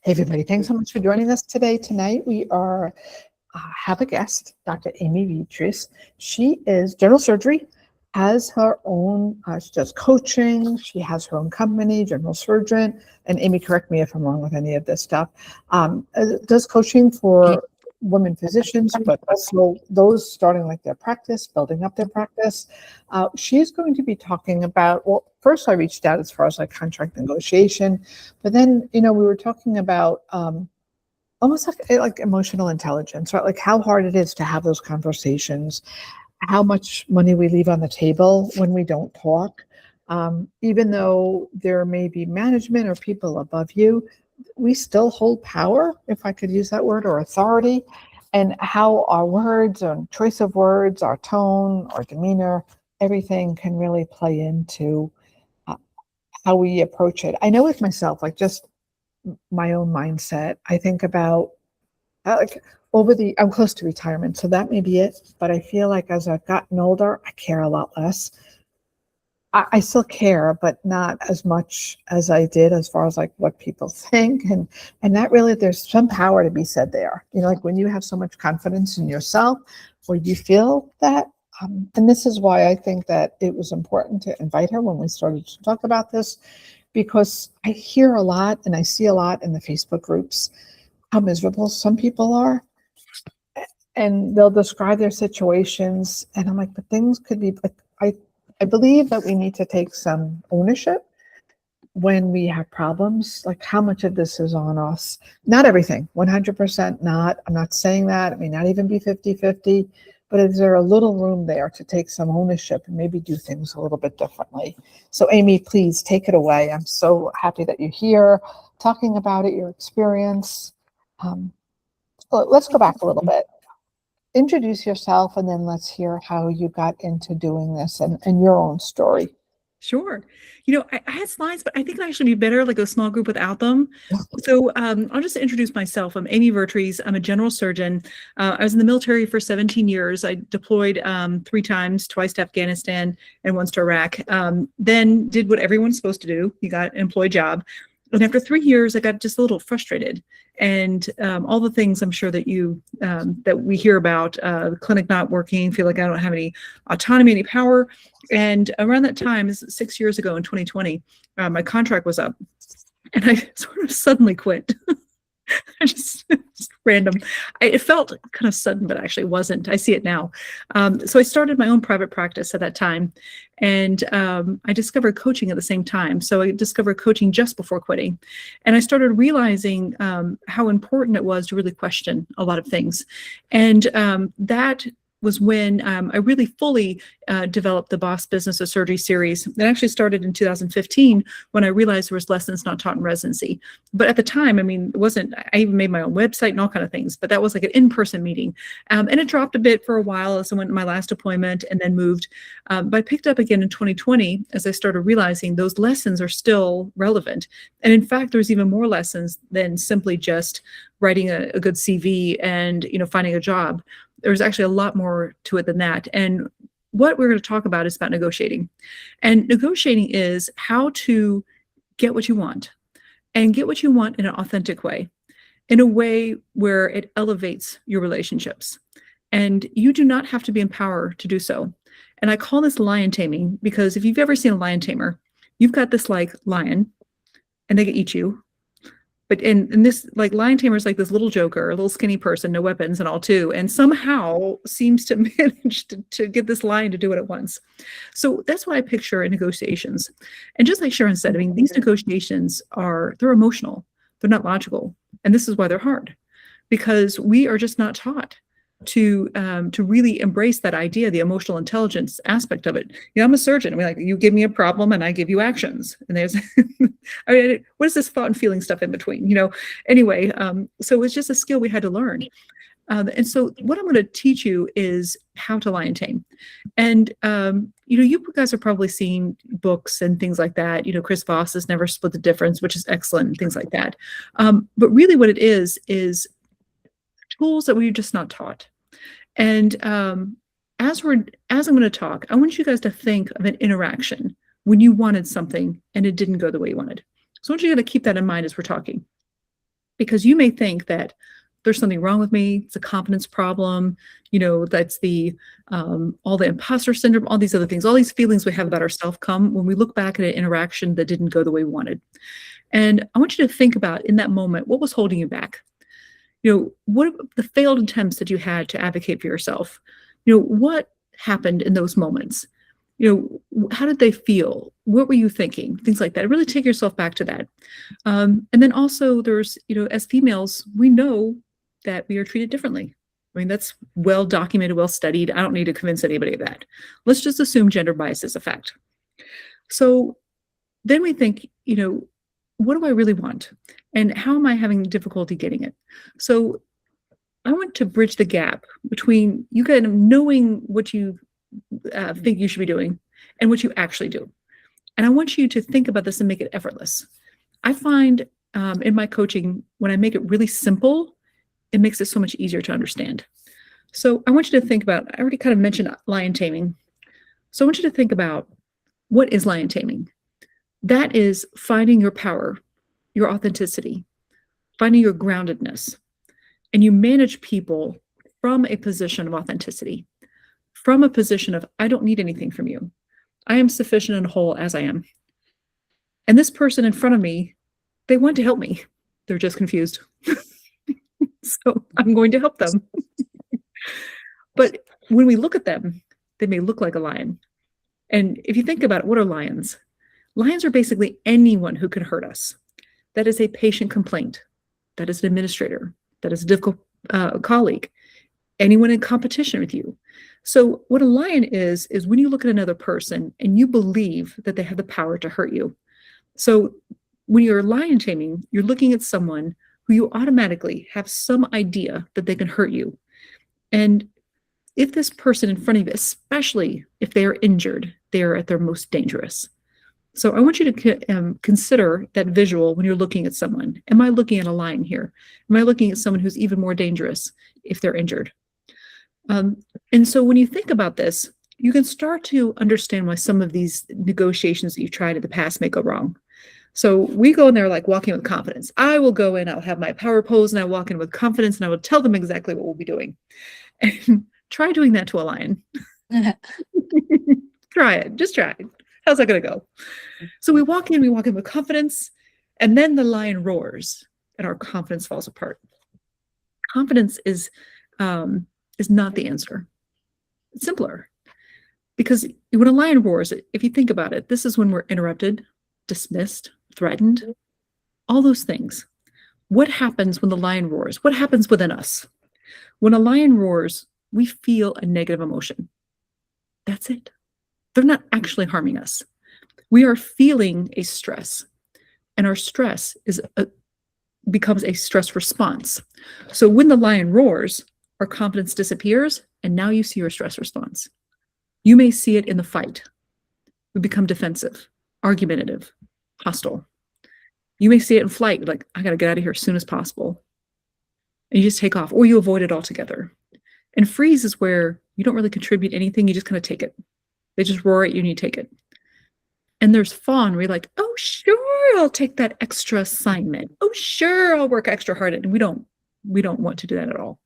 Hey, everybody. Thanks so much for joining us today. Tonight, we have a guest, Dr. Amy Vertress. She is general surgery, has her own, she does coaching. She has her own company, general surgeon. And Amy, correct me if I'm wrong with any of this stuff. Does coaching for women physicians, but also those starting like their practice, building up their practice. She's going to be talking about, well, first I reached out as far as like contract negotiation, but then, we were talking about almost like emotional intelligence, right? Like how hard it is to have those conversations, how much money we leave on the table when we don't talk. Even though there may be management or people above you, we still hold power, if I could use that word, or authority, and how our words and choice of words, our tone, our demeanor, everything can really play into how we approach it. I know with myself, like just my own mindset, I think about I'm close to retirement, so that may be it. But I feel like as I've gotten older, I care a lot less. I still care, but not as much as I did as far as like what people think. And that really, there's some power to be said there. Like when you have so much confidence in yourself or you feel that, and this is why I think that it was important to invite her when we started to talk about this, because I hear a lot and I see a lot in the Facebook groups, how miserable some people are. And they'll describe their situations. And I'm like, but things could be, I believe that we need to take some ownership when we have problems, like how much of this is on us. Not everything, 100% not. I'm not saying that. It may not even be 50-50, but is there a little room there to take some ownership and maybe do things a little bit differently? So Amy, please take it away. I'm so happy that you're here talking about it, your experience. Let's go back a little bit. Introduce yourself, and then let's hear how you got into doing this and your own story. Sure. I had slides, but I think it'd actually be better like a small group without them. So I'll just introduce myself. I'm Amy Vertrees. I'm a general surgeon. I was in the military for 17 years. I deployed 3 times, twice to Afghanistan and once to Iraq. Then did what everyone's supposed to do. You got an employee job. And after 3 years, I got just a little frustrated. And all the things I'm sure that that we hear about, the clinic not working, feel like I don't have any autonomy, any power. And around that time, 6 years ago in 2020, my contract was up. And I sort of suddenly quit. I just random. It felt kind of sudden, but actually wasn't. I see it now. So I started my own private practice at that time, and I discovered coaching at the same time. So I discovered coaching just before quitting, and I started realizing how important it was to really question a lot of things, and that was when I really fully developed the Boss Business of Surgery series. It actually started in 2015 when I realized there was lessons not taught in residency. But at the time, it wasn't, I even made my own website and all kind of things, but that was like an in-person meeting. And it dropped a bit for a while as I went to my last deployment and then moved. But I picked up again in 2020 as I started realizing those lessons are still relevant. And in fact, there's even more lessons than simply just writing a good CV and finding a job. There's actually a lot more to it than that. And what we're going to talk about is about negotiating. And negotiating is how to get what you want, and get what you want in an authentic way, in a way where it elevates your relationships. And you do not have to be in power to do so. And I call this lion taming because if you've ever seen a lion tamer, you've got this like lion and they can eat you. But in this, like, lion tamer is like this little joker, a little skinny person, no weapons and all too, and somehow seems to manage to get this lion to do what it wants. So that's what I picture in negotiations. And just like Sharon said, these negotiations they're emotional, they're not logical. And this is why they're hard, because we are just not taught to really embrace that idea, the emotional intelligence aspect of it. I'm a surgeon. You give me a problem and I give you actions. And there's, what is this thought and feeling stuff in between? Anyway, so it's just a skill we had to learn. And so what I'm going to teach you is how to lion tame. And, you guys have probably seen books and things like that. Chris Voss has Never Split the Difference, which is excellent, and things like that. But really what it is tools that we're just not taught. And as I'm going to talk, I want you guys to think of an interaction when you wanted something and it didn't go the way you wanted. So I want you to keep that in mind as we're talking. because you may think that there's something wrong with me. It's a confidence problem. That's all the imposter syndrome, all these other things, all these feelings we have about ourselves come when we look back at an interaction that didn't go the way we wanted. And I want you to think about in that moment, what was holding you back? What the failed attempts that you had to advocate for yourself? What happened in those moments? How did they feel? What were you thinking? Things like that. Really take yourself back to that. And then also there's, as females, we know that we are treated differently. I mean, that's well documented, well studied. I don't need to convince anybody of that. Let's just assume gender bias is a fact. So then we think, what do I really want? And how am I having difficulty getting it? So I want to bridge the gap between you kind of knowing what you think you should be doing and what you actually do. And I want you to think about this and make it effortless. I find in my coaching, when I make it really simple, it makes it so much easier to understand. So I want you to think about, I already kind of mentioned lion taming. So I want you to think about, what is lion taming? That is finding your power, your authenticity, finding your groundedness. And you manage people from a position of authenticity, from a position of, I don't need anything from you. I am sufficient and whole as I am. And this person in front of me, they want to help me. They're just confused. So I'm going to help them. But when we look at them, they may look like a lion. And if you think about it, what are lions? Lions are basically anyone who can hurt us. That is a patient complaint. That is an administrator. That is a difficult colleague. Anyone in competition with you. So what a lion is when you look at another person and you believe that they have the power to hurt you. So when you're lion taming, you're looking at someone who you automatically have some idea that they can hurt you. And if this person in front of you, especially if they are injured, they are at their most dangerous. So I want you to consider that visual when you're looking at someone. Am I looking at a lion here? Am I looking at someone who's even more dangerous if they're injured? And so when you think about this, you can start to understand why some of these negotiations that you've tried in the past may go wrong. So we go in there like walking with confidence. I will go in, I'll have my power pose, and I walk in with confidence, and I will tell them exactly what we'll be doing. And try doing that to a lion. Try it. Just try it. How's that going to go? So we walk in with confidence, and then the lion roars, and our confidence falls apart. Confidence is not the answer. It's simpler. Because when a lion roars, if you think about it, this is when we're interrupted, dismissed, threatened, all those things. What happens when the lion roars? What happens within us? When a lion roars, we feel a negative emotion. That's it. They're not actually harming us. We are feeling a stress, and our stress becomes a stress response. So when the lion roars, our confidence disappears, and now you see your stress response. You may see it in the fight. We become defensive, argumentative, hostile. You may see it in flight, like, I got to get out of here as soon as possible. And you just take off, or you avoid it altogether. And freeze is where you don't really contribute anything. You just kind of take it. They just roar at you and you take it. And there's fawn where you're like, oh, sure, I'll take that extra assignment. Oh, sure, I'll work extra hard. And we don't want to do that at all.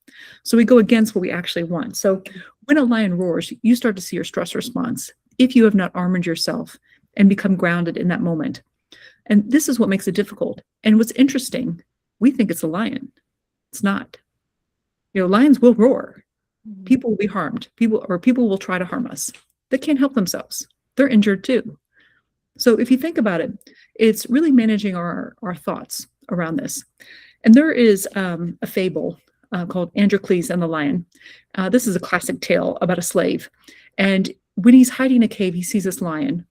So we go against what we actually want. So when a lion roars, you start to see your stress response if you have not armored yourself and become grounded in that moment. And this is what makes it difficult. And what's interesting, we think it's a lion. It's not. Lions will roar. People will be harmed. People will try to harm us. They can't help themselves. They're injured too. So if you think about it, it's really managing our thoughts around this. And there is a fable called Androcles and the Lion. This is a classic tale about a slave. And when he's hiding in a cave, he sees this lion.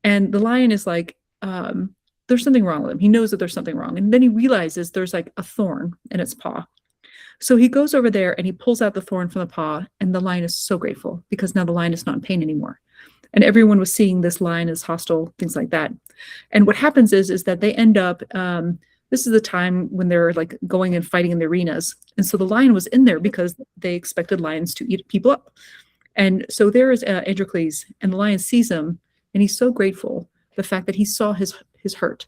And the lion is like, there's something wrong with him. He knows that there's something wrong. And then he realizes there's like a thorn in its paw. So he goes over there and he pulls out the thorn from the paw. And the lion is so grateful because now the lion is not in pain anymore. And everyone was seeing this lion as hostile, things like that. And what happens is that they end up, this is the time when they're like going and fighting in the arenas. And so the lion was in there because they expected lions to eat people up. And so there is Androcles, and the lion sees him, and he's so grateful, the fact that he saw his hurt,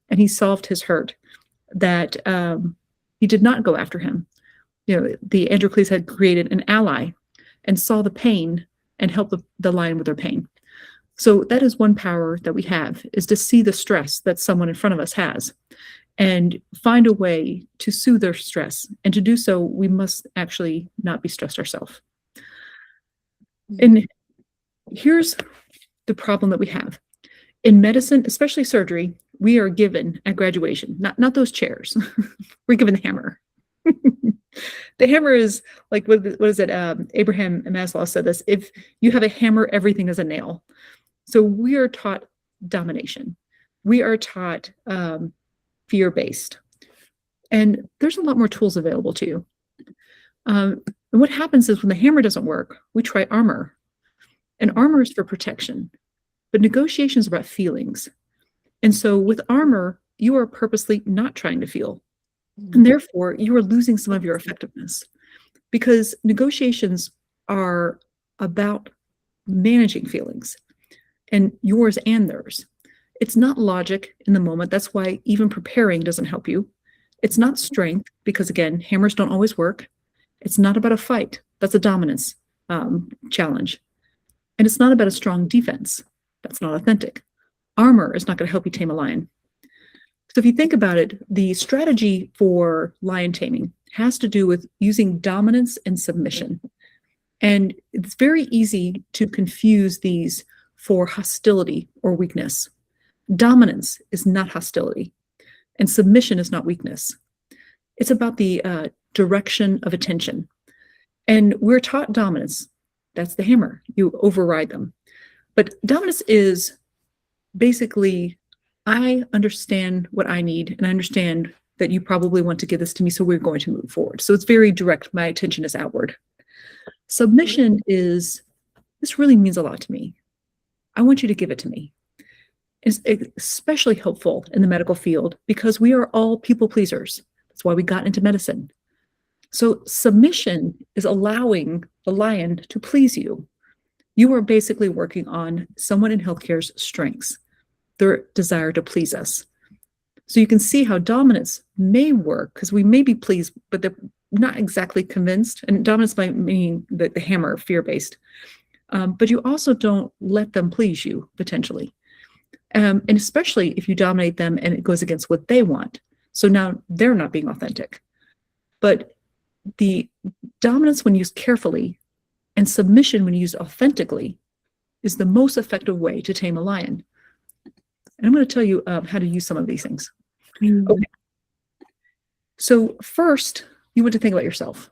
and he solved his hurt, that He did not go after him. The Androcles had created an ally and saw the pain and helped the lion with their pain. So that is one power that we have, is to see the stress that someone in front of us has and find a way to soothe their stress. And to do so, we must actually not be stressed ourselves. And here's the problem that we have. In medicine, especially surgery, we are given at graduation, not those chairs. We're given the hammer. The hammer is like, what is it? Abraham Maslow said this: if you have a hammer, everything is a nail. So we are taught domination. We are taught fear-based. And there's a lot more tools available to you. And what happens is when the hammer doesn't work, we try armor. And armor is for protection. But negotiation is about feelings. And so with armor, you are purposely not trying to feel. And therefore, you are losing some of your effectiveness, because negotiations are about managing feelings, and yours and theirs. It's not logic in the moment. That's why even preparing doesn't help you. It's not strength, because again, hammers don't always work. It's not about a fight. That's a dominance challenge. And it's not about a strong defense. That's not authentic. Armor is not going to help you tame a lion. So if you think about it, the strategy for lion taming has to do with using dominance and submission. And it's very easy to confuse these for hostility or weakness. Dominance is not hostility, and submission is not weakness. It's about the direction of attention. And we're taught dominance. That's the hammer. You override them. But dominance is basically, I understand what I need, and I understand that you probably want to give this to me, so we're going to move forward. So it's very direct. My attention is outward. Submission is, this really means a lot to me. I want you to give it to me. It's especially helpful in the medical field because we are all people pleasers. That's why we got into medicine. So submission is allowing the lion to please you. You are basically working on someone in healthcare's strengths, their desire to please us. So you can see how dominance may work, because we may be pleased, but they're not exactly convinced. And dominance might mean the hammer, fear-based. But you also don't let them please you, potentially. And especially if you dominate them and it goes against what they want. So now they're not being authentic. But the dominance, when used carefully, and submission, when used authentically, is the most effective way to tame a lion. And I'm going to tell you how to use some of these things. Okay. So first, you want to think about yourself.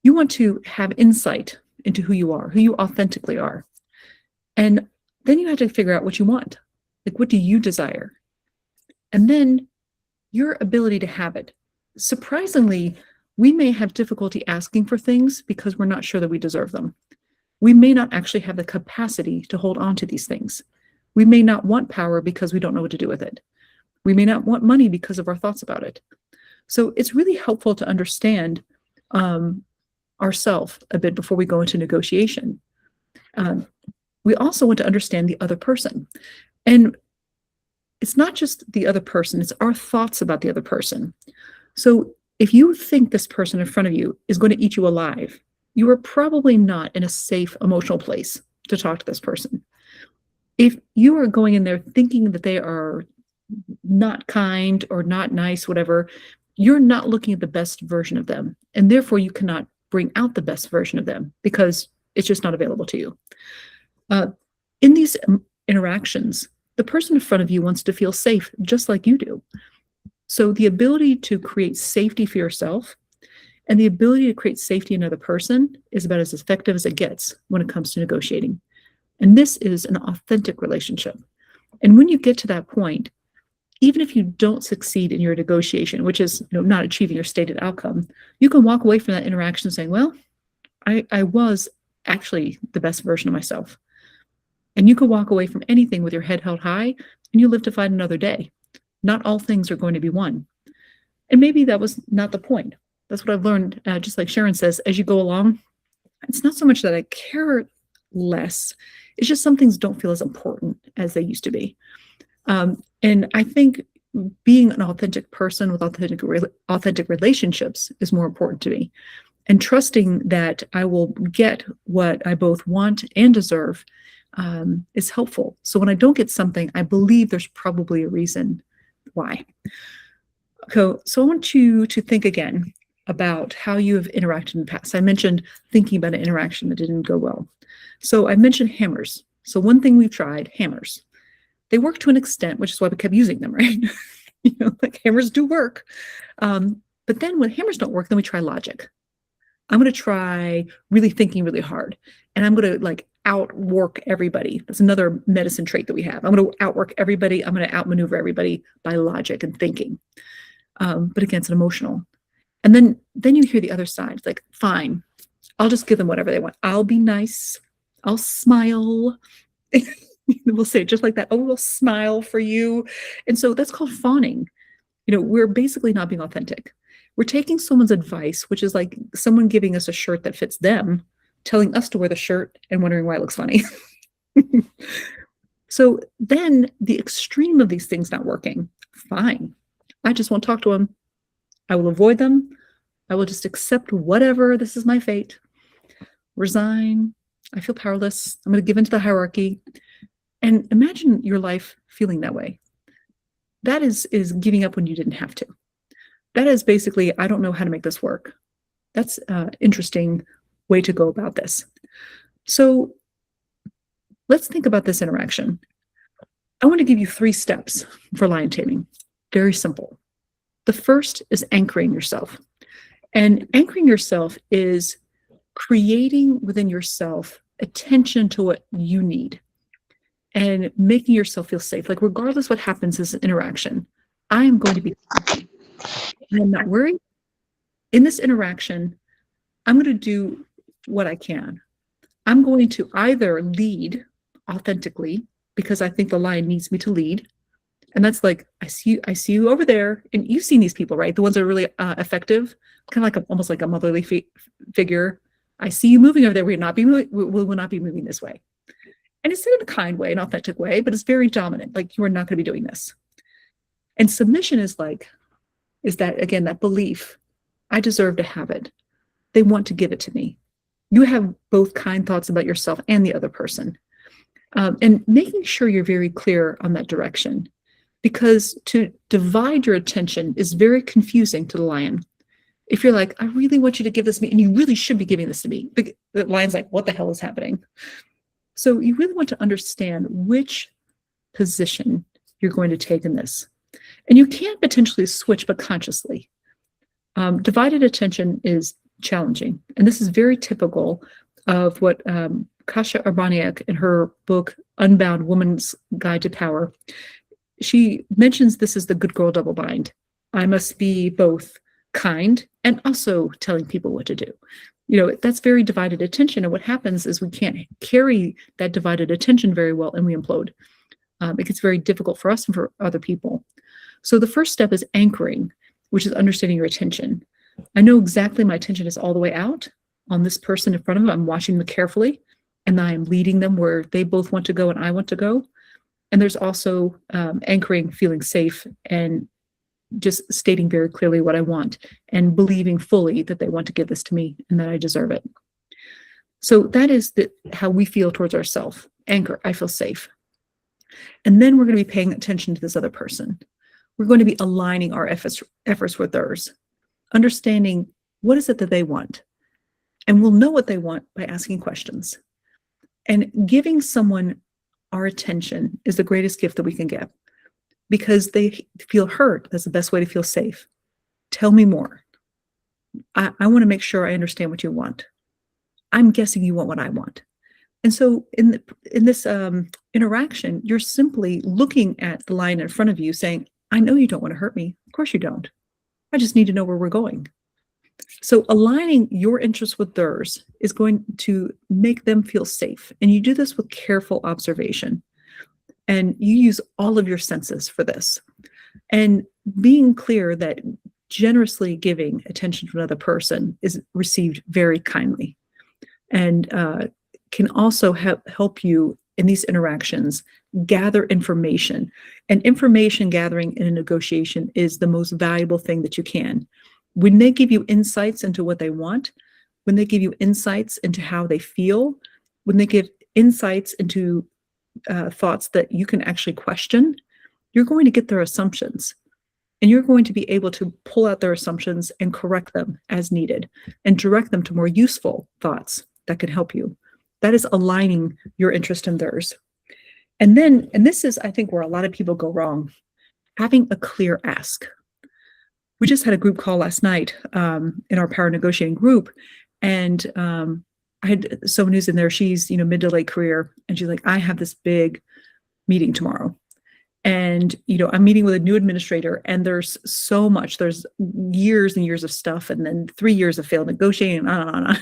You want to have insight into who you are, who you authentically are. And then you have to figure out what you want. Like, what do you desire? And then your ability to have it. Surprisingly, we may have difficulty asking for things because we're not sure that we deserve them. We may not actually have the capacity to hold on to these things. We may not want power because we don't know what to do with it. We may not want money because of our thoughts about it. So it's really helpful to understand ourselves a bit before we go into negotiation. We also want to understand the other person. And it's not just the other person, it's our thoughts about the other person. So if you think this person in front of you is going to eat you alive, you are probably not in a safe emotional place to talk to this person. If you are going in there thinking that they are not kind or not nice, whatever, you're not looking at the best version of them. And therefore you cannot bring out the best version of them because it's just not available to you. In these interactions, the person in front of you wants to feel safe just like you do. So the ability to create safety for yourself and the ability to create safety in another person is about as effective as it gets when it comes to negotiating. And this is an authentic relationship. And when you get to that point, even if you don't succeed in your negotiation, which is not achieving your stated outcome, you can walk away from that interaction saying, well, I was actually the best version of myself. And you could walk away from anything with your head held high and you live to fight another day. Not all things are going to be won. And maybe that was not the point. That's what I've learned, just like Sharon says, as you go along, it's not so much that I care less. It's just some things don't feel as important as they used to be. And I think being an authentic person with authentic relationships is more important to me. And trusting that I will get what I both want and deserve is helpful. So when I don't get something, I believe there's probably a reason why. Okay, so I want you to think again about how you have interacted in the past. I mentioned thinking about an interaction that didn't go well. So I mentioned hammers. So one thing we've tried, hammers. They work to an extent, which is why we kept using them, right? Like hammers do work. But then when hammers don't work, then we try logic. I'm going to try really thinking really hard. And I'm going to like outwork everybody. That's another medicine trait that we have. I'm going to outwork everybody. I'm going to outmaneuver everybody by logic and thinking. But again, it's an emotional. And then you hear the other side. It's like, fine, I'll just give them whatever they want. I'll be nice. I'll smile. We'll say it just like that. Oh, we'll smile for you. And so that's called fawning. We're basically not being authentic. We're taking someone's advice, which is like someone giving us a shirt that fits them, telling us to wear the shirt and wondering why it looks funny. So then the extreme of these things not working, fine. I just won't talk to them. I will avoid them. I will just accept whatever. This is my fate. Resign. I feel powerless. I'm going to give into the hierarchy. And imagine your life feeling that way. That is giving up when you didn't have to. That is basically, I don't know how to make this work. That's an interesting way to go about this. So let's think about this interaction. I want to give you 3 steps for lion taming. Very simple. The first is anchoring yourself. And anchoring yourself is creating within yourself attention to what you need and making yourself feel safe. Like regardless what happens in this interaction, I am going to be happy. I'm not worried. In this interaction, I'm going to do what I can. I'm going to either lead authentically because I think the lion needs me to lead. And that's like, I see you over there. And you've seen these people, right? The ones that are really effective, kind of like almost like a motherly figure. I see you moving over there. We will not be moving this way. And it's said in a kind way, an authentic way, but it's very dominant. Like you are not going to be doing this. And submission is that, again, that belief, I deserve to have it. They want to give it to me. You have both kind thoughts about yourself and the other person. And making sure you're very clear on that direction, because to divide your attention is very confusing to the lion. If you're like, I really want you to give this to me, and you really should be giving this to me, the lion's like, what the hell is happening? So you really want to understand which position you're going to take in this. And you can potentially switch, but consciously. Divided attention is challenging. And this is very typical of what Kasia Urbaniak in her book, Unbound Woman's Guide to Power, she mentions this as the good girl double bind. I must be both kind and also telling people what to do. That's very divided attention. And what happens is we can't carry that divided attention very well and we implode. It gets very difficult for us and for other people. So the first step is anchoring, which is understanding your attention. I know exactly my attention is all the way out on this person in front of them. I'm watching them carefully and I am leading them where they both want to go and I want to go. And there's also anchoring, feeling safe and just stating very clearly what I want and believing fully that they want to give this to me and that I deserve it. So that is how we feel towards ourselves. Anchor, I feel safe. And then we're going to be paying attention to this other person. We're going to be aligning our efforts with theirs, understanding what is it that they want. And we'll know what they want by asking questions. And giving someone our attention is the greatest gift that we can give because they feel heard. That's the best way to feel safe. Tell me more. I want to make sure I understand what you want. I'm guessing you want what I want. And so in this interaction, you're simply looking at the lion in front of you saying, I know you don't want to hurt me. Of course you don't. I just need to know where we're going. So aligning your interests with theirs is going to make them feel safe. And you do this with careful observation. And you use all of your senses for this. And being clear that generously giving attention to another person is received very kindly and can also help you in these interactions, gather information. And information gathering in a negotiation is the most valuable thing that you can. When they give you insights into what they want, when they give you insights into how they feel, when they give insights into thoughts that you can actually question, you're going to get their assumptions. And you're going to be able to pull out their assumptions and correct them as needed and direct them to more useful thoughts that can help you. That is aligning your interest in theirs. And this is, I think, where a lot of people go wrong, having a clear ask. We just had a group call last night in our power negotiating group. And I had someone who's in there, she's, mid to late career. And she's like, I have this big meeting tomorrow. And, I'm meeting with a new administrator and there's so much, there's years and years of stuff and then 3 years of failed negotiating and on and on.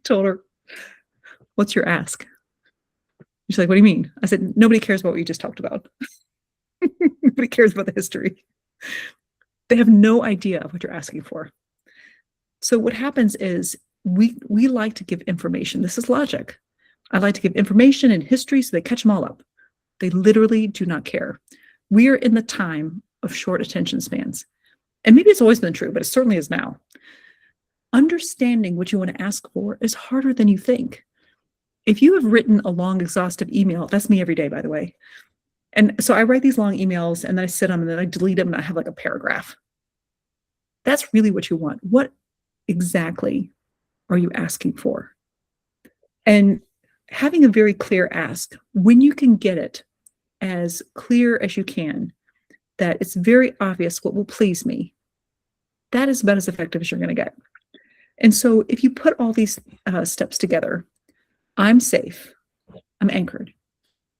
Told her, what's your ask? She's like, what do you mean? I said, nobody cares about what you just talked about. Nobody cares about the history. They have no idea of what you're asking for. So what happens is we like to give information. This is logic. I like to give information and history so they catch them all up. They literally do not care. We are in the time of short attention spans. And maybe it's always been true, but it certainly is now. Understanding what you want to ask for is harder than you think. If you have written a long, exhaustive email, that's me every day, by the way. And so I write these long emails and then I sit them and then I delete them and I have like a paragraph. That's really what you want. What exactly are you asking for? And having a very clear ask, when you can get it as clear as you can, that it's very obvious what will please me, that is about as effective as you're going to get. And so if you put all these steps together, I'm safe, I'm anchored,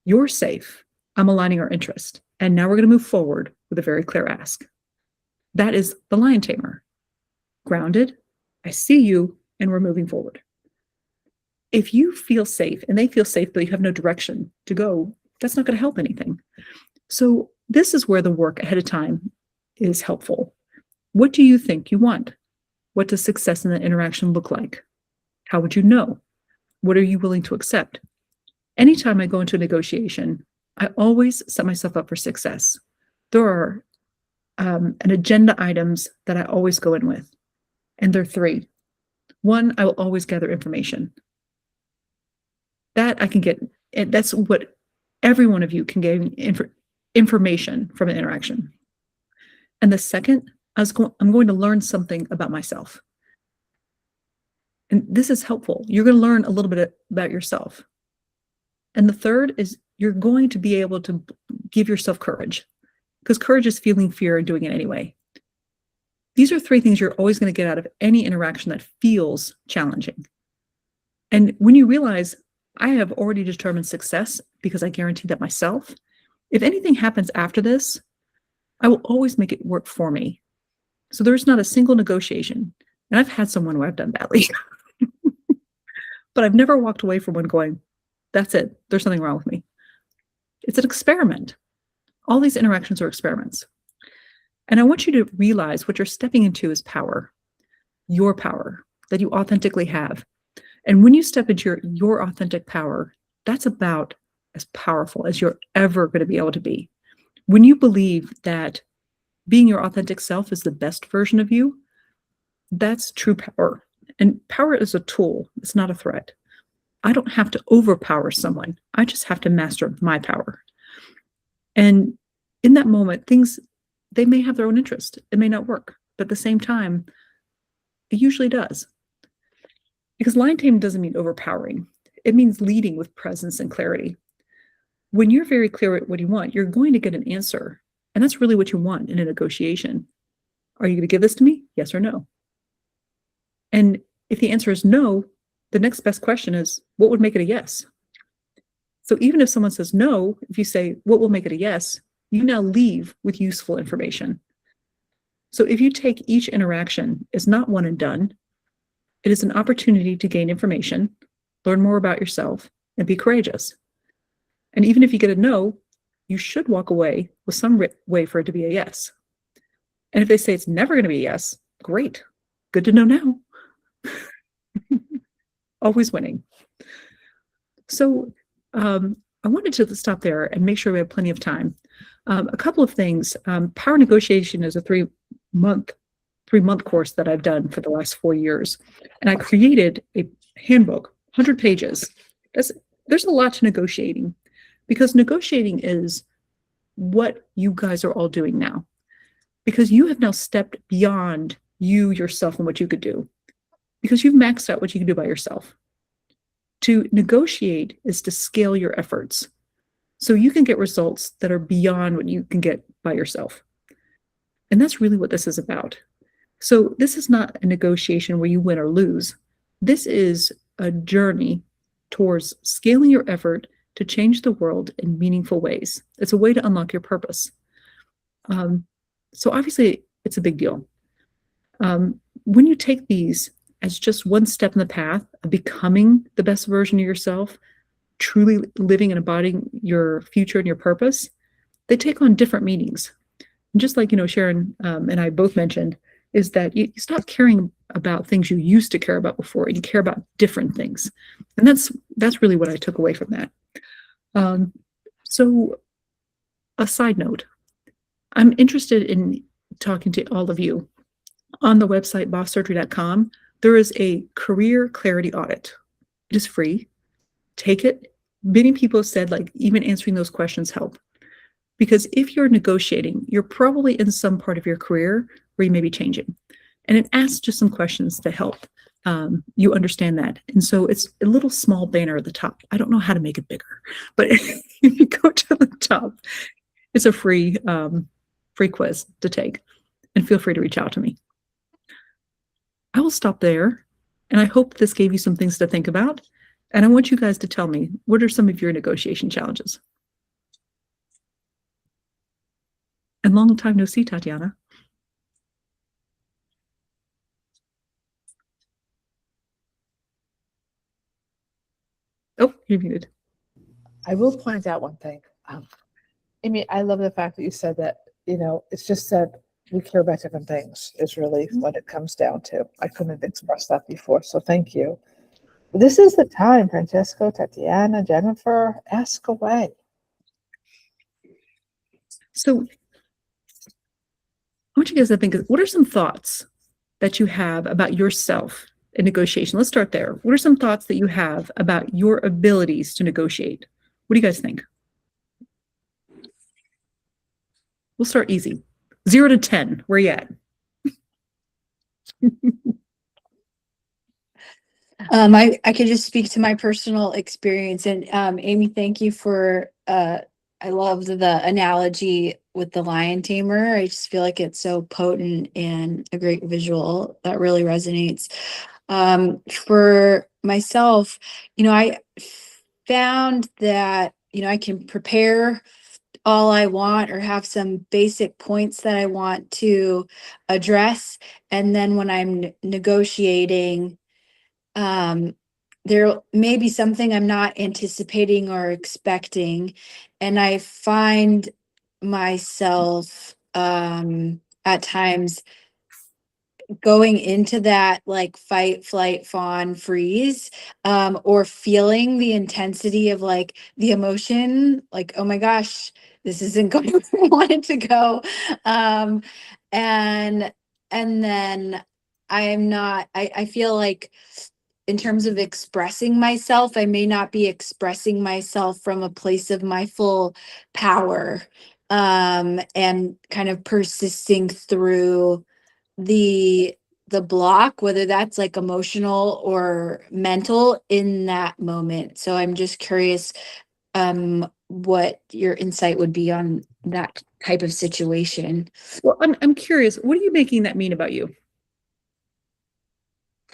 you're safe, I'm aligning our interest, and now we're going to move forward with a very clear ask. That is the lion tamer. Grounded, I see you, and we're moving forward. If you feel safe and they feel safe, but you have no direction to go, that's not going to help anything. So this is where the work ahead of time is helpful. What do you think you want? What does success in the interaction look like? How would you know? What are you willing to accept? Anytime I go into a negotiation, I always set myself up for success. There are an agenda items that I always go in with, and there are 3. 1, I will always gather information. That I can get, and that's what every one of you can gain information from an interaction. And the second, I'm going to learn something about myself. And this is helpful. You're going to learn a little bit about yourself. And the third is you're going to be able to give yourself courage, because courage is feeling fear and doing it anyway. These are 3 things you're always going to get out of any interaction that feels challenging. And when you realize, I have already determined success because I guarantee that myself, if anything happens after this, I will always make it work for me. So there's not a single negotiation. And I've had someone where I've done badly, but I've never walked away from one going, that's it, there's something wrong with me. It's an experiment. All these interactions are experiments. And I want you to realize what you're stepping into is power, your power that you authentically have. And when you step into your authentic power, that's about as powerful as you're ever going to be able to be. When you believe that being your authentic self is the best version of you, that's true power. And power is a tool. It's not a threat. I don't have to overpower someone. I just have to master my power. And in that moment, they may have their own interest. It may not work. But at the same time, it usually does. Because lion taming doesn't mean overpowering. It means leading with presence and clarity. When you're very clear what you want, you're going to get an answer. And that's really what you want in a negotiation. Are you going to give this to me? Yes or no? And if the answer is no, the next best question is, what would make it a yes? So even if someone says no, if you say, what will make it a yes? You now leave with useful information. So if you take each interaction as not one and done, it is an opportunity to gain information, learn more about yourself, and be courageous. And even if you get a no, you should walk away with some way for it to be a yes. And if they say it's never going to be a yes, great. Good to know now. Always winning. So I wanted to stop there and make sure we have plenty of time. A couple of things. Power negotiation is a three-month course that I've done for the last 4 years. And I created a handbook, 100 pages. There's a lot to negotiating, because negotiating is what you guys are all doing now. Because you have now stepped beyond you, yourself, and what you could do. Because you've maxed out what you can do by yourself. To negotiate is to scale your efforts so you can get results that are beyond what you can get by yourself. And that's really what this is about. So this is not a negotiation where you win or lose. This is a journey towards scaling your effort to change the world in meaningful ways. It's a way to unlock your purpose. So obviously, it's a big deal. When you take these as just one step in the path of becoming the best version of yourself, truly living and embodying your future and your purpose, they take on different meanings. And just like, Sharon and I both mentioned, is that you stop caring about things you used to care about before, and you care about different things. And that's really what I took away from that. So a side note, I'm interested in talking to all of you. On the website, bosssurgery.com, there is a career clarity audit. It is free. Take it. Many people have said, like, even answering those questions help. Because if you're negotiating, you're probably in some part of your career where you may be changing. And it asks just some questions to help you understand that. And so it's a little small banner at the top. I don't know how to make it bigger, but if you go to the top, it's a free quiz to take. And feel free to reach out to me. I will stop there. And I hope this gave you some things to think about. And I want you guys to tell me, what are some of your negotiation challenges? And long time no see, Tatiana. Oh, you're muted. I will point out one thing. Amy, I love the fact that you said that, it's just that we care about different things is really what it comes down to. I couldn't have expressed that before, so thank you. This is the time, Francesco, Tatiana, Jennifer, ask away. So I want you guys to think, what are some thoughts that you have about yourself in negotiation? Let's start there. What are some thoughts that you have about your abilities to negotiate? What do you guys think? We'll start easy. 0 to 10, where are you at? I could just speak to my personal experience, and Amy, thank you for I loved the analogy with the lion tamer. I just feel like it's so potent and a great visual that really resonates. For myself, I found that I can prepare all I want or have some basic points that I want to address, and then when I'm negotiating, there may be something I'm not anticipating or expecting, and I find myself at times going into that like fight, flight, fawn, freeze, or feeling the intensity of like the emotion, like, oh my gosh, this isn't going where I want it to go. And then I feel like in terms of expressing myself, I may not be expressing myself from a place of my full power, and kind of persisting through the block, whether that's like emotional or mental in that moment. So I'm just curious what your insight would be on that type of situation. Well, I'm curious, what are you making that mean about you?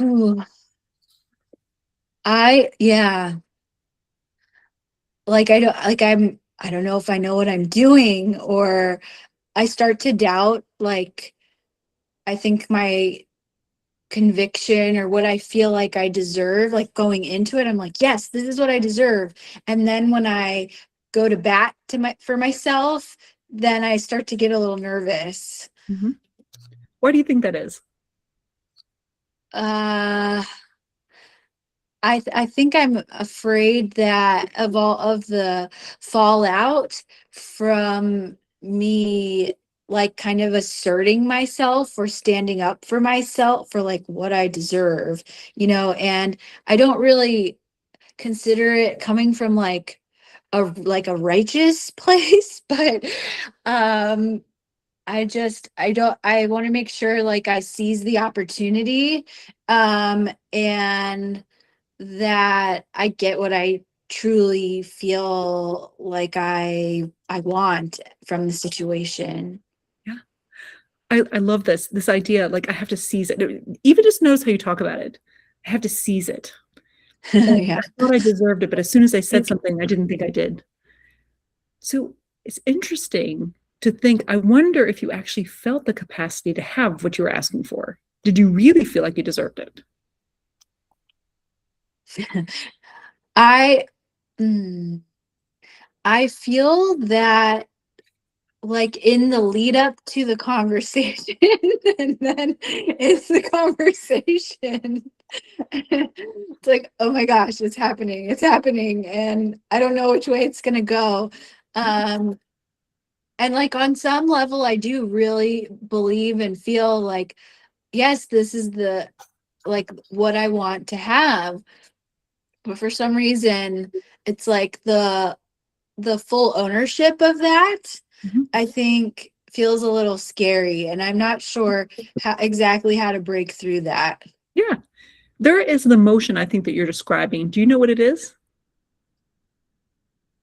Ooh. Yeah. Like I don't know if I know what I'm doing, or I start to doubt, like, I think my conviction or what I feel like I deserve, like going into it, I'm like, yes, this is what I deserve. And then when I go to bat for myself, then I start to get a little nervous. Mm-hmm. Why do you think that is? I think I'm afraid that of all of the fallout from me, like kind of asserting myself or standing up for myself for like what I deserve, and I don't really consider it coming from like a righteous place, but um I want to make sure like I seize the opportunity, and that I get what I truly feel like I want from the situation. Yeah. I love this idea. Like I have to seize it. Even just notice how you talk about it. I have to seize it. Like, Yeah. I thought I deserved it, but as soon as I said something, I didn't think I did. So it's interesting to think, I wonder if you actually felt the capacity to have what you were asking for. Did you really feel like you deserved it? I mm, I feel that like in the lead up to the conversation and then it's the conversation. It's like, oh my gosh, it's happening and I don't know which way it's gonna go. um and like on some level I do really believe and feel like, yes, this is the like what I want to have, but for some reason it's like the full ownership of that, Mhm. I think feels a little scary, and I'm not sure exactly how to break through that. Yeah. There is an emotion I think that you're describing. Do you know what it is?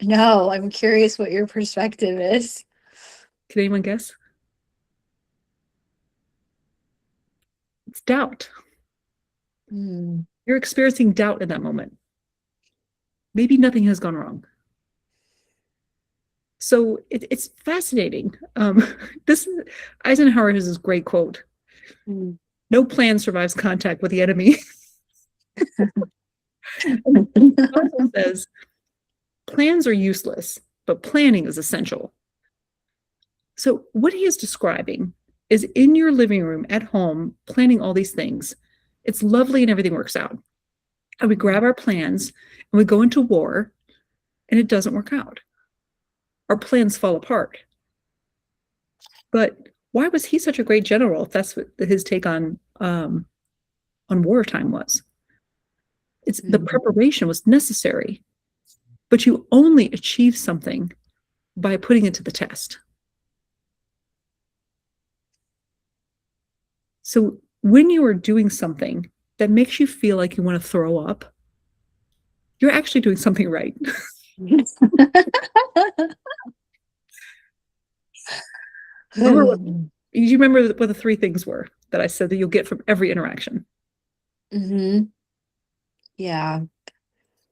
No, I'm curious what your perspective is. Can anyone guess? It's doubt. Hmm. You're experiencing doubt in that moment. Maybe nothing has gone wrong. So it's fascinating. This Eisenhower has this great quote: Hmm. "No plan survives contact with the enemy." He also says, "Plans are useless, but planning is essential." So what he is describing is in your living room at home, planning all these things. It's lovely and everything works out. And we grab our plans and we go into war and it doesn't work out. Our plans fall apart. But why was he such a great general if that's what his take on wartime was? It's the preparation was necessary, but you only achieve something by putting it to the test. So when you are doing something that makes you feel like you want to throw up, you're actually doing something right. Do you remember what the three things were that I said that you'll get from every interaction? Hmm. Yeah.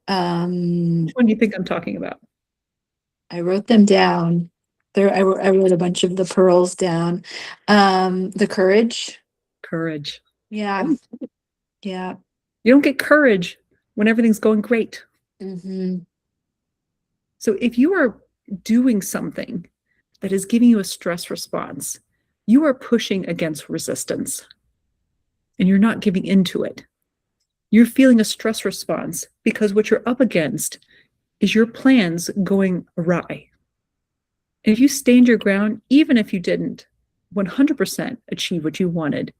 Which one do you think I'm talking about? I wrote them down. I wrote a bunch of the pearls down. The courage. Courage. Yeah. Yeah. You don't get courage when everything's going great. Hmm. So if you are doing something that is giving you a stress response, you are pushing against resistance and you're not giving into it. You're feeling a stress response because what you're up against is your plans going awry. And if you stand your ground, even if you didn't 100% achieve what you wanted,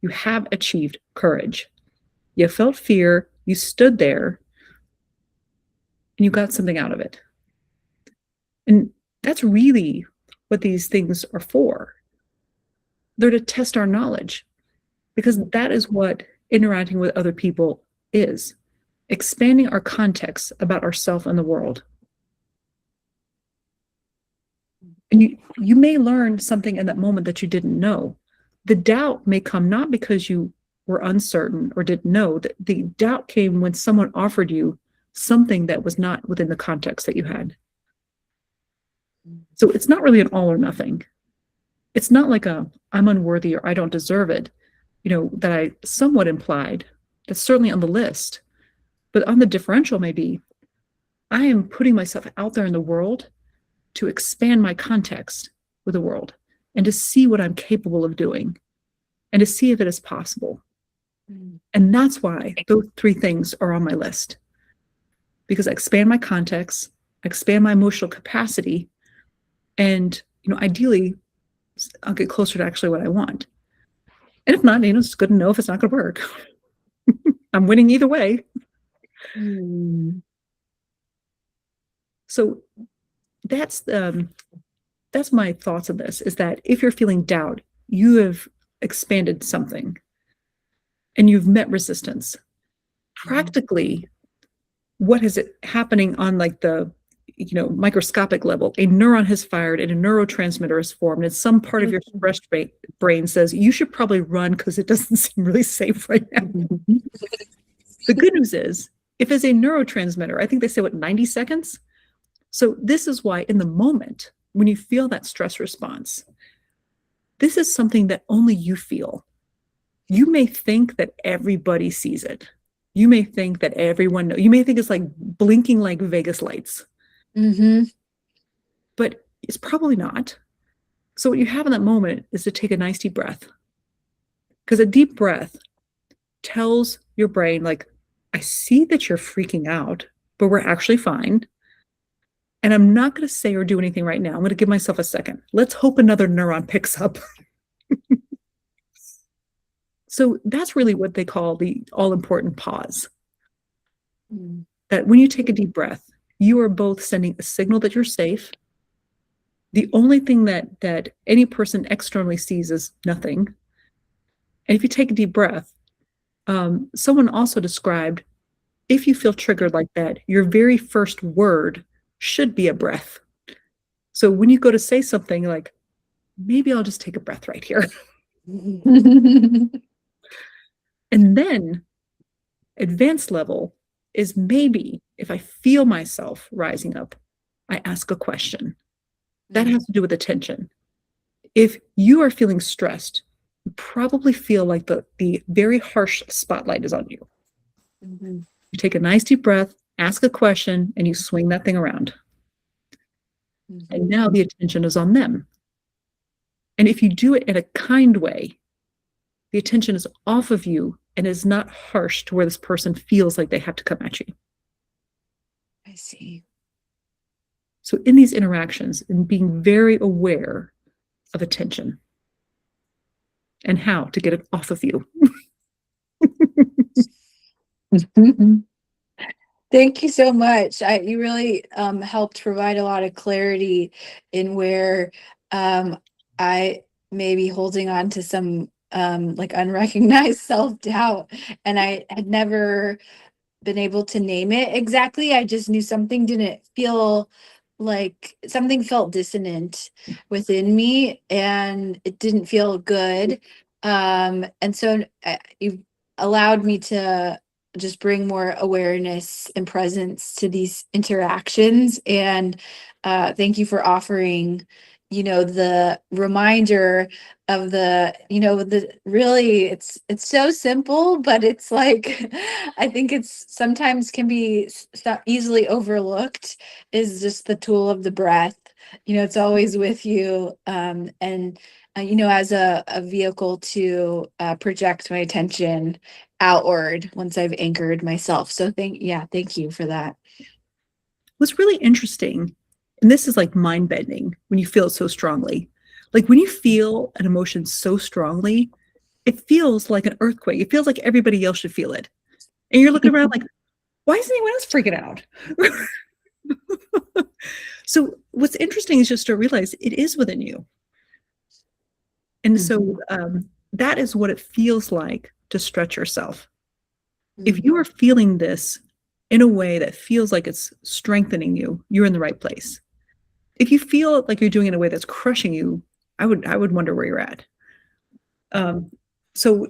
you have achieved courage. You felt fear, you stood there, and you got something out of it. And that's really what these things are for. They're to test our knowledge, because that is what interacting with other people is, expanding our context about ourselves and the world. And you may learn something in that moment that you didn't know. The doubt may come not because you were uncertain or didn't know. The doubt came when someone offered you something that was not within the context that you had. So it's not really an all or nothing. It's not like I'm unworthy or I don't deserve it, that I somewhat implied. That's certainly on the list. But on the differential, maybe I am putting myself out there in the world to expand my context with the world and to see what I'm capable of doing and to see if it is possible. And that's why those three things are on my list, because I expand my context, I expand my emotional capacity, and, ideally I'll get closer to actually what I want. And if not, it's good to know if it's not going to work. I'm winning either way. So that's my thoughts on this, is that if you're feeling doubt, you have expanded something and you've met resistance. Practically, what is it happening on like the microscopic level? A neuron has fired and a neurotransmitter is formed, and some part of your stressed brain says you should probably run because it doesn't seem really safe right now. The good news is, if it's a neurotransmitter, I think they say 90 seconds. So this is why in the moment, when you feel that stress response, this is something that only you feel. You may think that everybody sees it. You may think that everyone knows. You may think it's like blinking like Vegas lights. But it's probably not. So what you have in that moment is to take a nice deep breath. Because a deep breath tells your brain, like, I see that you're freaking out, but we're actually fine. And I'm not going to say or do anything right now. I'm going to give myself a second. Let's hope another neuron picks up. So that's really what they call the all-important pause. That when you take a deep breath, you are both sending a signal that you're safe. The only thing that any person externally sees is nothing. And if you take a deep breath, someone also described, if you feel triggered like that, your very first word should be a breath. So when you go to say something like, maybe I'll just take a breath right here. And then advanced level is, maybe if I feel myself rising up, I ask a question. That has to do with attention. If you are feeling stressed, you probably feel like the very harsh spotlight is on you. You take a nice deep breath, ask a question, and you swing that thing around. And now the attention is on them. And if you do it in a kind way, the attention is off of you and is not harsh to where this person feels like they have to come at you. I see. So in these interactions, and being very aware of attention and how to get it off of you. Thank you so much. You really helped provide a lot of clarity in where I may be holding on to some like unrecognized self-doubt, and I had never been able to name it exactly. I just knew something didn't feel like, something felt dissonant within me and it didn't feel good. And so you've allowed me to just bring more awareness and presence to these interactions. And thank you for offering, the reminder of the really, it's so simple, but it's like, I think it's sometimes can be easily overlooked, is just the tool of the breath. It's always with you. And as a vehicle to project my attention outward once I've anchored myself. So thank you for that. What's really interesting, and this is like mind bending when you feel it so strongly. Like when you feel an emotion so strongly, it feels like an earthquake. It feels like everybody else should feel it. And you're looking around like, why isn't anyone else freaking out? So what's interesting is just to realize it is within you. And so that is what it feels like to stretch yourself. If you are feeling this in a way that feels like it's strengthening you, you're in the right place. If you feel like you're doing it in a way that's crushing you, I would wonder where you're at. So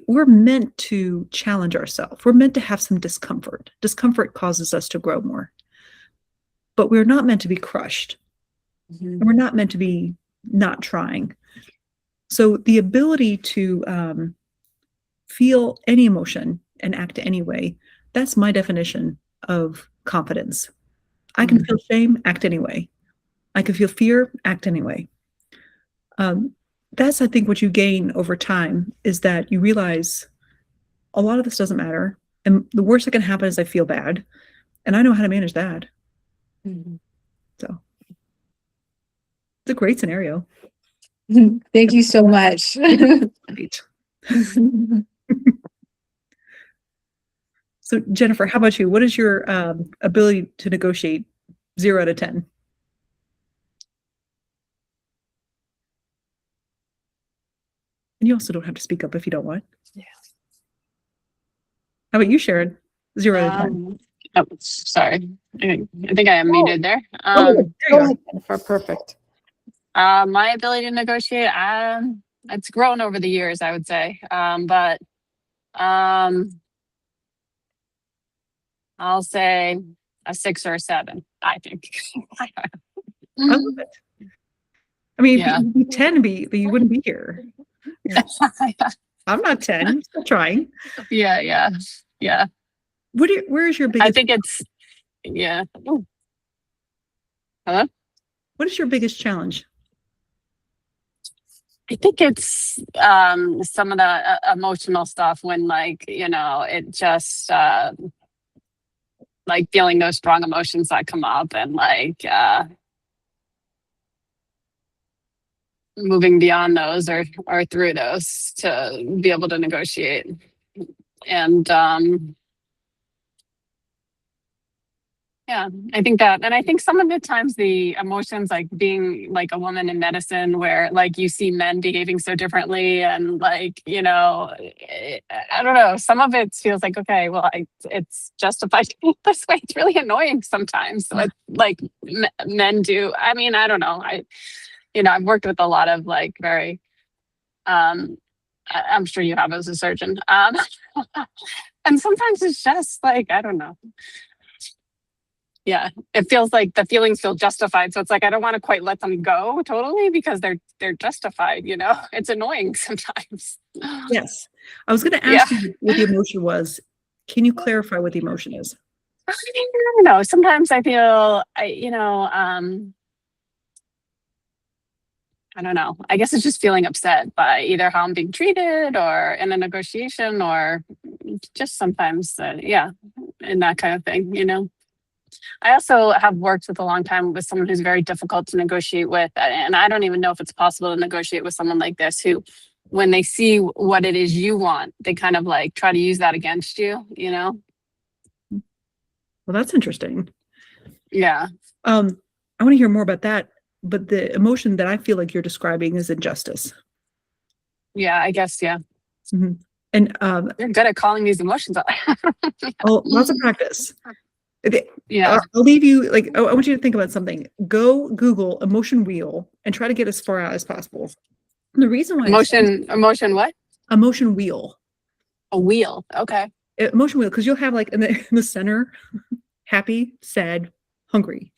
we're meant to challenge ourselves. We're meant to have some discomfort. Discomfort causes us to grow more. But we're not meant to be crushed. And we're not meant to be not trying. So the ability to feel any emotion and act anyway, that's my definition of confidence. I can feel shame, act anyway. I can feel fear, act anyway. that's, I think, what you gain over time is that you realize a lot of this doesn't matter. And the worst that can happen is I feel bad. And I know how to manage that. Mhm. So it's a great scenario. Thank you so much. Great. So Jennifer, how about you? What is your ability to negotiate 0 out of 10? And you also don't have to speak up if you don't want. Yeah. How about you, Sharon? 0 out of 10. Oh, sorry. I think I am muted there. Go there you ahead, Jennifer. Perfect. My ability to negotiate, it's grown over the years, I would say. But I'll say a 6 or a 7, I think. I love it. I mean, Yeah. if you be 10, you wouldn't be here. I'm not 10. I'm still trying. Yeah. Where is your biggest? I think it's, yeah. Ooh. Hello? What is your biggest challenge? I think it's some of the emotional stuff when, like, it just like feeling those strong emotions that come up, and like moving beyond those or through those to be able to negotiate. And yeah, I think that, and I think some of the times the emotions, like being like a woman in medicine, where like you see men behaving so differently, and like, I don't know, some of it feels like, okay, well, it's justified this way. It's really annoying sometimes. So like men do. I mean, I don't know. I've worked with a lot of like very, I'm sure you have as a surgeon. And sometimes it's just like, I don't know. Yeah, it feels like the feelings feel justified. So it's like, I don't want to quite let them go totally because they're justified, It's annoying sometimes. Yes. I was going to ask you what the emotion was. Can you clarify what the emotion is? I don't know. Sometimes I feel, I don't know. I guess it's just feeling upset by either how I'm being treated or in a negotiation, or just sometimes, in that kind of thing, I also have worked with a long time with someone who's very difficult to negotiate with. And I don't even know if it's possible to negotiate with someone like this, who, when they see what it is you want, they kind of like try to use that against you, Well, that's interesting. Yeah. I want to hear more about that. But the emotion that I feel like you're describing is injustice. Yeah, I guess. Yeah. Mm-hmm. And you're good at calling these emotions out. Oh, lots of practice. Yeah. I'll leave you, like, I want you to think about something. Go Google emotion wheel and try to get as far out as possible. And the reason why emotion what? Emotion wheel. A wheel. Okay. Emotion wheel, because you'll have like in the center, happy, sad, hungry.